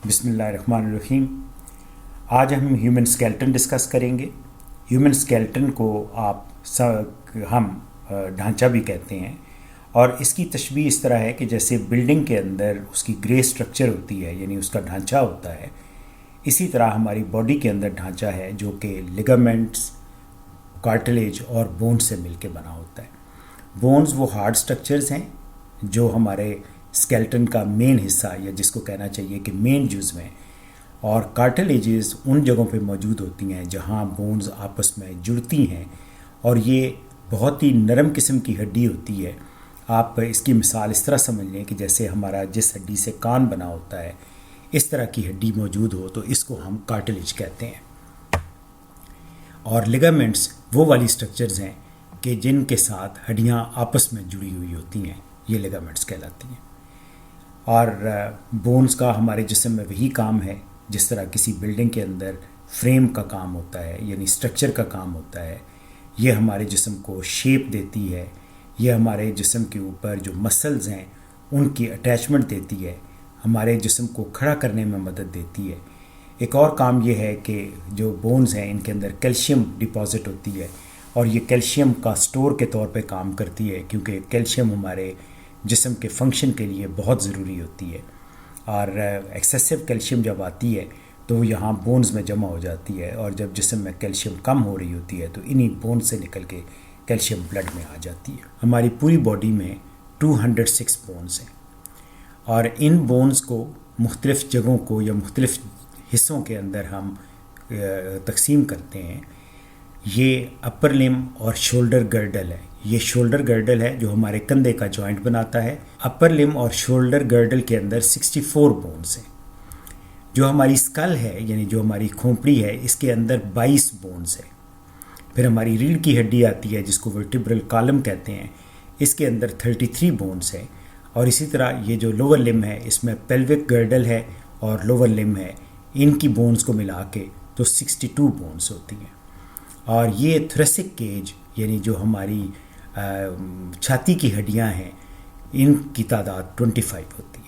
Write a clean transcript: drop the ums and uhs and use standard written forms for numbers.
बिस्मिल्लाहिर्रहमानिर्रहीम। आज हम ह्यूमन स्केलेटन डिस्कस करेंगे। ह्यूमन स्केलेटन को हम ढांचा भी कहते हैं, और इसकी तशबीह इस तरह है कि जैसे बिल्डिंग के अंदर उसकी ग्रे स्ट्रक्चर होती है, यानी उसका ढांचा होता है, इसी तरह हमारी बॉडी के अंदर ढांचा है जो कि लिगामेंट्स, कार्टिलेज और बोन से मिलके बना होता है। बोन्स वो हार्ड स्ट्रक्चर्स हैं जो हमारे स्केलेटन का मेन हिस्सा, या जिसको कहना चाहिए कि मेन जुज़ में, और कार्टिलेजेस उन जगहों पे मौजूद होती हैं जहाँ बोन्स आपस में जुड़ती हैं, और ये बहुत ही नरम किस्म की हड्डी होती है। आप इसकी मिसाल इस तरह समझ लें कि जैसे हमारा जिस हड्डी से कान बना होता है, इस तरह की हड्डी मौजूद हो तो इसको हम कार्टिलेज कहते हैं। और लिगामेंट्स वो वाली स्ट्रक्चर्स हैं कि जिनके साथ हड्डियाँ आपस में जुड़ी हुई होती हैं, ये लिगामेंट्स कहलाती हैं। और बोन्स का हमारे जिस्म में वही काम है जिस तरह किसी बिल्डिंग के अंदर फ्रेम का काम होता है, यानी स्ट्रक्चर का काम होता है। ये हमारे जिस्म को शेप देती है, ये हमारे जिस्म के ऊपर जो मसल्स हैं उनकी अटैचमेंट देती है, हमारे जिस्म को खड़ा करने में मदद देती है। एक और काम ये है कि जो बोन्स हैं इनके अंदर कैल्शियम डिपॉजिट होती है, और ये कैल्शियम का स्टोर के तौर पे काम करती है, क्योंकि कैल्शियम हमारे जिस्म के फंक्शन के लिए बहुत ज़रूरी होती है। और एक्सेसिव कैल्शियम जब आती है तो वो यहाँ बोन्स में जमा हो जाती है, और जब जिस्म में कैल्शियम कम हो रही होती है तो इन्हीं बोन्स से निकल के कैल्शियम ब्लड में आ जाती है। हमारी पूरी बॉडी में 206 बोन्स हैं, और इन बोन्स को मुख्तलिफ़ जगहों को या मुख्तलिफ़ हिस्सों के अंदर हम तकसीम करते हैं। ये अपर लिम और शोल्डर गर्डल है। ये शोल्डर गर्डल है जो हमारे कंधे का जॉइंट बनाता है। अपर लिम और शोल्डर गर्डल के अंदर 64 बोन्स हैं। जो हमारी स्कल है, यानी जो हमारी खोपड़ी है, इसके अंदर 22 बोन्स है। फिर हमारी रीढ़ की हड्डी आती है जिसको वर्टिब्रल कॉलम कहते हैं, इसके अंदर 33 बोन्स है। और इसी तरह ये जो लोअर लिम है इसमें पेल्विक गर्डल है और लोअर लिम है, इनकी बोन्स को मिला के तो 62 बोन्स होती हैं। और ये थोरेसिक केज, यानी जो हमारी छाती की हड्डियां हैं, इनकी तादाद 25 होती है।